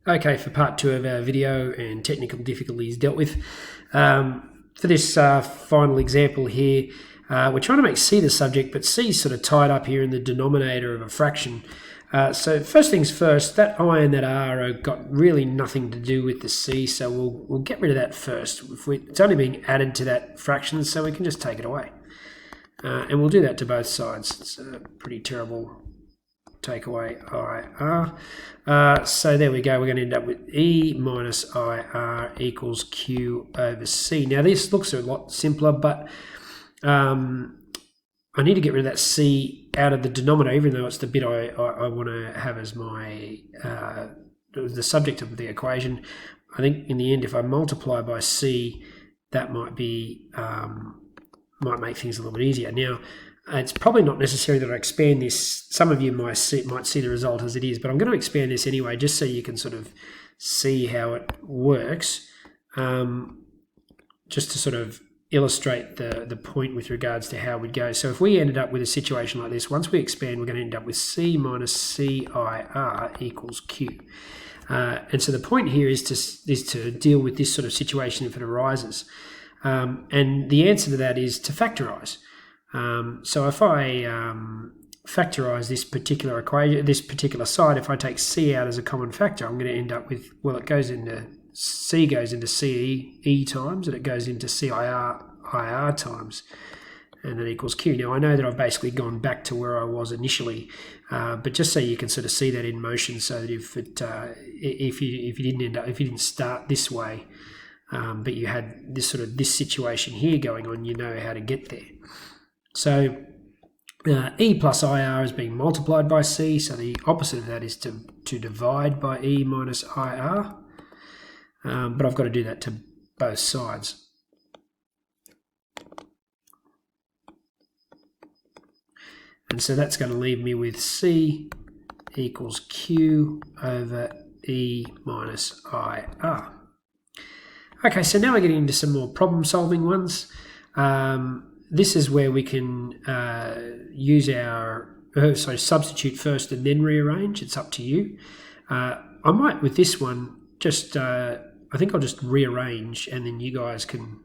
Okay, for part 2 of our video and technical difficulties dealt with. For this final example here, we're trying to make c the subject, but c is sort of tied up here in the denominator of a fraction. So first things first, that I and that r have got really nothing to do with the c, so we'll get rid of that first. It's only being added to that fraction, so we can just take it away. And we'll do that to both sides. It's a pretty terrible take away IR. So there we go, we're going to end up with E minus IR equals Q over C. Now this looks a lot simpler, but I need to get rid of that C out of the denominator, even though it's the bit I want to have as my the subject of the equation. I think in the end, if I multiply by C, that might be might make things a little bit easier. Now, it's probably not necessary that I expand this. Some of you might see the result as it is, but I'm going to expand this anyway, just so you can sort of see how it works, just to sort of illustrate the point with regards to how we'd go. So if we ended up with a situation like this, once we expand, we're going to end up with C minus CIR equals Q. And so the point here is to deal with this sort of situation if it arises. And the answer to that is to factorize. So if I factorize this particular equation, this particular side, if I take C out as a common factor, I'm going to end up with, well, C goes into CE times, and it goes into CIR times, and that equals Q. Now I know that I've basically gone back to where I was initially, but just so you can sort of see that in motion, so that if you didn't start this way, but you had this situation here going on, you know how to get there. So E plus IR is being multiplied by C, so the opposite of that is to divide by E minus IR, but I've got to do that to both sides. And so that's going to leave me with C equals Q over E minus IR. Okay, so now we're getting into some more problem-solving ones. This is where we can use substitute first and then rearrange. It's up to you. I might, with this one, just, I think I'll just rearrange, and then you guys can,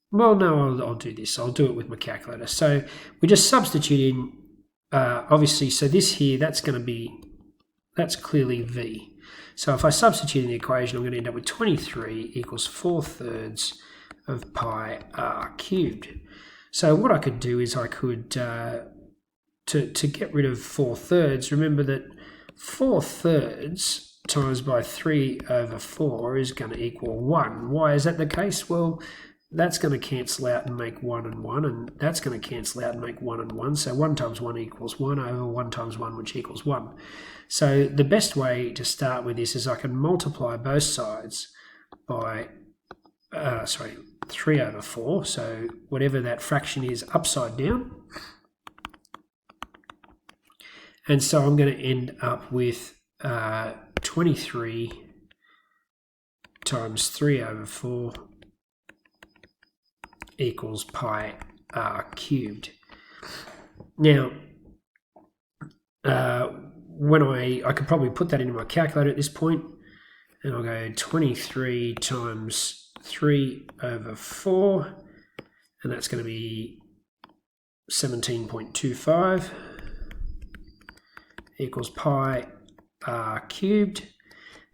well, no, I'll do this. I'll do it with my calculator. So we just substitute in, obviously, so this here, that's clearly V. So if I substitute in the equation, I'm going to end up with 23 equals 4/3 of pi r cubed. So what I could do is I could, to get rid of 4/3, remember that 4/3 times by 3/4 is going to equal 1. Why is that the case? Well, that's going to cancel out and make 1 and 1, and that's going to cancel out and make 1 and 1. So 1 times 1 equals 1 over 1 times 1, which equals 1. So the best way to start with this is I can multiply both sides by 3/4, so whatever that fraction is upside down. And so I'm going to end up with 23 times 3/4 equals pi r cubed. Now, when I could probably put that into my calculator at this point, and I'll go 23 times 3/4, and that's going to be 17.25 equals pi r cubed.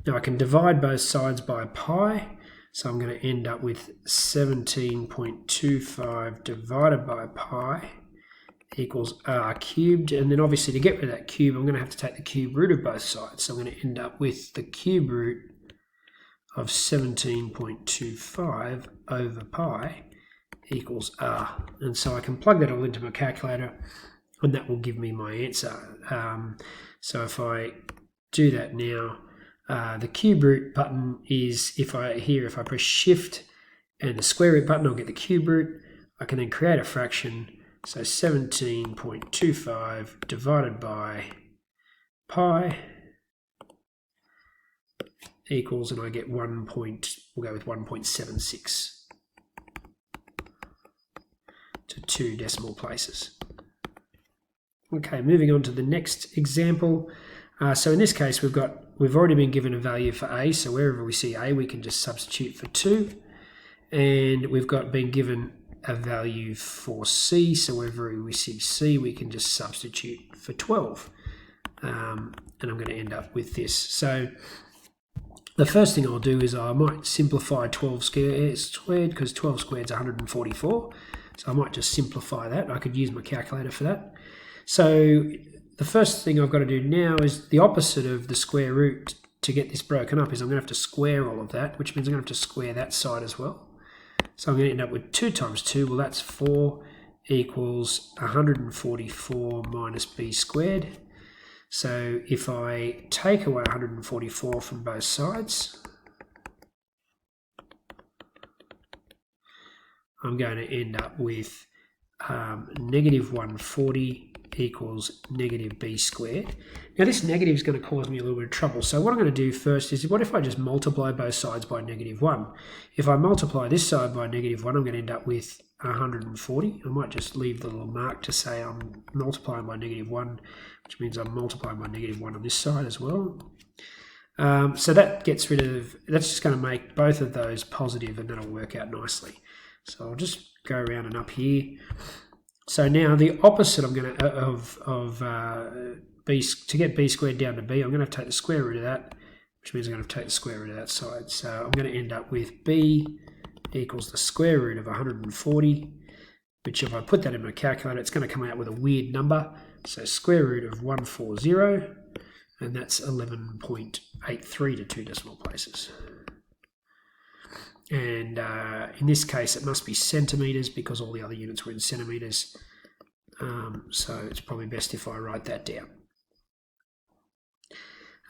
Now I can divide both sides by pi, so I'm going to end up with 17.25 divided by pi equals r cubed, and then obviously to get rid of that cube, I'm going to have to take the cube root of both sides, so I'm going to end up with the cube root of 17.25 over pi equals r. And so I can plug that all into my calculator, and that will give me my answer. So if I do that now, the cube root button is, if I press shift and the square root button, I'll get the cube root. I can then create a fraction, so 17.25 divided by pi equals, and I get we'll go with 1.76 to 2 decimal places. Okay, moving on to the next example. So in this case, we've already been given a value for a, so wherever we see a, we can just substitute for 2. And we've been given a value for c, so wherever we see c, we can just substitute for 12. And I'm going to end up with this. So the first thing I'll do is I might simplify 12 squared, because 12 squared is 144. So I might just simplify that. I could use my calculator for that. So the first thing I've got to do now is the opposite of the square root to get this broken up is I'm going to have to square all of that, which means I'm going to have to square that side as well. So I'm going to end up with 2 times 2, well that's 4, equals 144 minus b squared. So if I take away 144 from both sides, I'm going to end up with negative 140 equals negative b squared. Now this negative is going to cause me a little bit of trouble. So what I'm going to do first is, what if I just multiply both sides by negative 1? If I multiply this side by negative 1, I'm going to end up with 140. I might just leave the little mark to say I'm multiplying by negative 1, which means I'm multiplying by negative 1 on this side as well. So that gets rid of, that's just going to make both of those positive, and that'll work out nicely. So I'll just go around and up here. So now the opposite I'm going to b, to get b squared down to b, I'm going to have to take the square root of that, which means I'm going to take the square root of that side. So I'm going to end up with b equals the square root of 140, which if I put that in my calculator, it's going to come out with a weird number. So square root of 140, and that's 11.83 to 2 decimal places. And in this case, it must be centimetres because all the other units were in centimetres. So it's probably best if I write that down.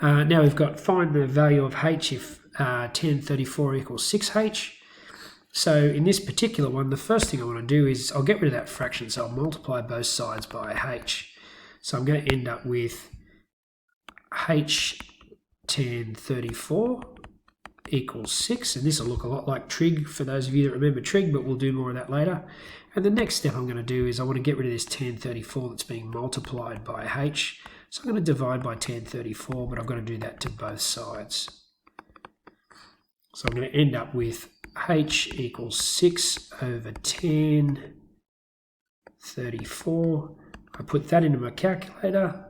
Now we've got find the value of h if 1034 equals 6h. So in this particular one, the first thing I want to do is I'll get rid of that fraction. So I'll multiply both sides by h. So I'm going to end up with h 1034 equals 6, and this will look a lot like trig for those of you that remember trig, but we'll do more of that later. And the next step I'm going to do is I want to get rid of this 1034 that's being multiplied by h. So I'm going to divide by 1034, but I've got to do that to both sides. So I'm going to end up with h equals 6 over 1034. I put that into my calculator.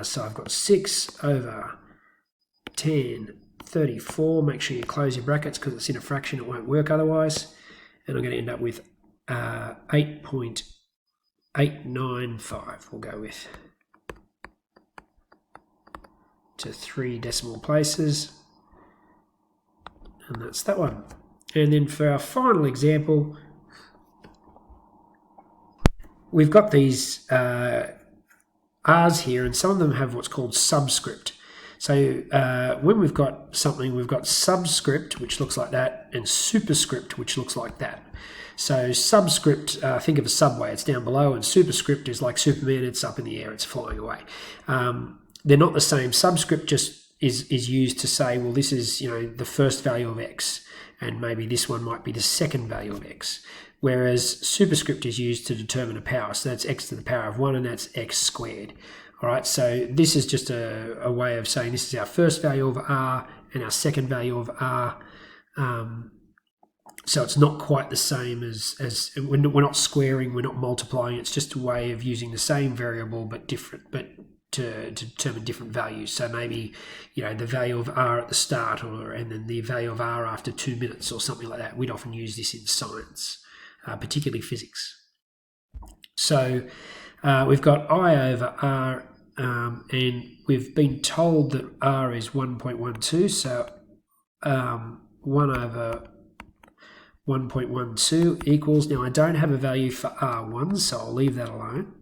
So I've got 6 over 1034. Make sure you close your brackets because it's in a fraction, it won't work otherwise. And I'm going to end up with 8.895, we'll go with, to 3 decimal places. And that's that one. And then for our final example, we've got these R's here, and some of them have what's called subscript. So when we've got something, we've got subscript, which looks like that, and superscript, which looks like that. So subscript, think of a subway, it's down below, and superscript is like Superman, it's up in the air, it's flying away. They're not the same. Subscript just is used to say, well, this is, the first value of x, and maybe this one might be the second value of x. Whereas superscript is used to determine a power. So that's x to the power of 1, and that's x squared. All right, so this is just a way of saying this is our first value of r and our second value of r. So it's not quite the same as we're not squaring, we're not multiplying. It's just a way of using the same variable but different, but to determine different values. So maybe, the value of r at the start, and then the value of r after 2 minutes or something like that. We'd often use this in science. Particularly physics. So we've got I over R, and we've been told that R is 1.12, so 1 over 1.12 equals, now I don't have a value for R1, so I'll leave that alone.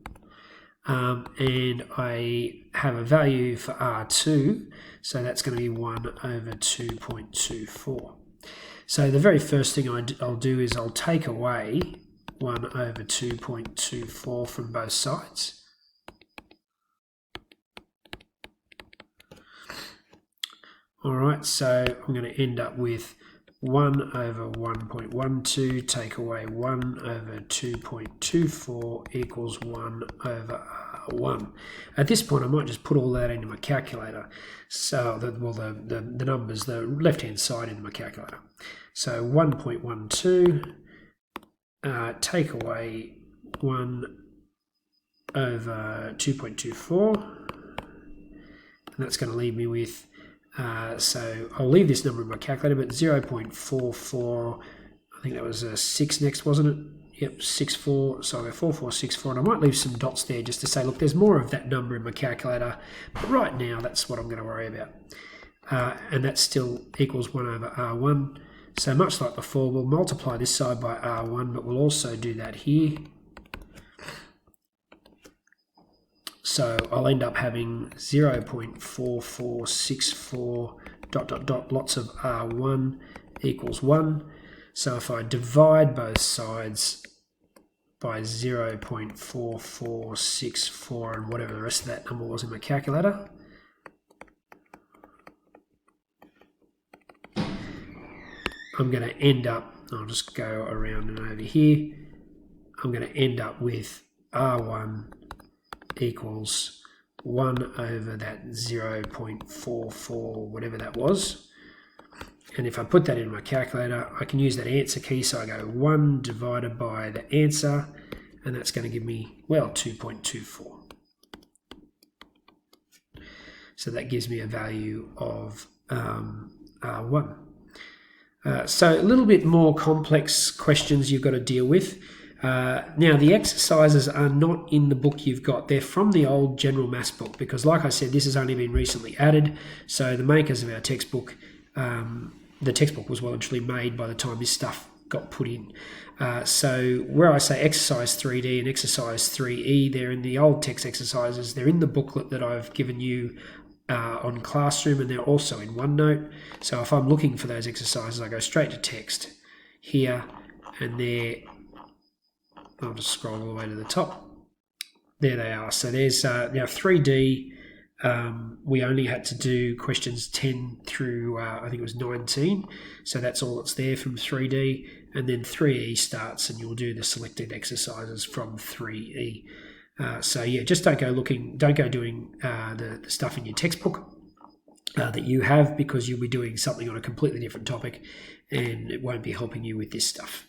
And I have a value for R2, so that's going to be 1 over 2.24. So the very first thing I'll do is I'll take away 1 over 2.24 from both sides. All right, so I'm going to end up with 1 over 1.12 take away 1 over 2.24 equals 1 over R 1. At this point, I might just put all that into my calculator. So, the numbers, the left-hand side into my calculator. So 1.12, take away 1 over 2.24, and that's going to leave me with, so I'll leave this number in my calculator, but 0.44, I think that was a 6 next, wasn't it? Yep, 64, so I'll go 4464, and I might leave some dots there just to say, look, there's more of that number in my calculator, but right now that's what I'm going to worry about. And that still equals 1 over R1. So much like before, we'll multiply this side by R1, but we'll also do that here. So I'll end up having 0.4464 ... lots of R1 equals 1. So if I divide both sides by 0.4464 and whatever the rest of that number was in my calculator, I'm going to end up, I'll just go around and over here, I'm going to end up with R1 equals 1 over that 0.44, whatever that was. And if I put that in my calculator, I can use that answer key. So I go 1 divided by the answer, and that's going to give me, well, 2.24. So that gives me a value of R1. So a little bit more complex questions you've got to deal with. Now, the exercises are not in the book you've got. They're from the old General Maths book because, like I said, this has only been recently added. So the makers of our textbook, the textbook was well and truly made by the time this stuff got put in. So where I say exercise 3D and exercise 3E, they're in the old text exercises. They're in the booklet that I've given you on Classroom, and they're also in OneNote. So if I'm looking for those exercises, I go straight to text here, and there, I'll just scroll all the way to the top. There they are. So there's now 3D. We only had to do questions 10 through, I think it was 19. So that's all that's there from 3D. And then 3E starts, and you'll do the selected exercises from 3E. So yeah, just don't go doing the stuff in your textbook that you have, because you'll be doing something on a completely different topic and it won't be helping you with this stuff.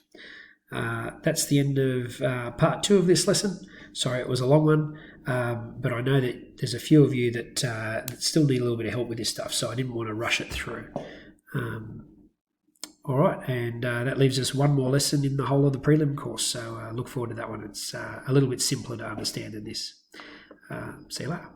That's the end of part 2 of this lesson. Sorry, it was a long one, but I know that there's a few of you that still need a little bit of help with this stuff, so I didn't want to rush it through. All right, and that leaves us one more lesson in the whole of the prelim course, so look forward to that one. It's a little bit simpler to understand than this. See you later.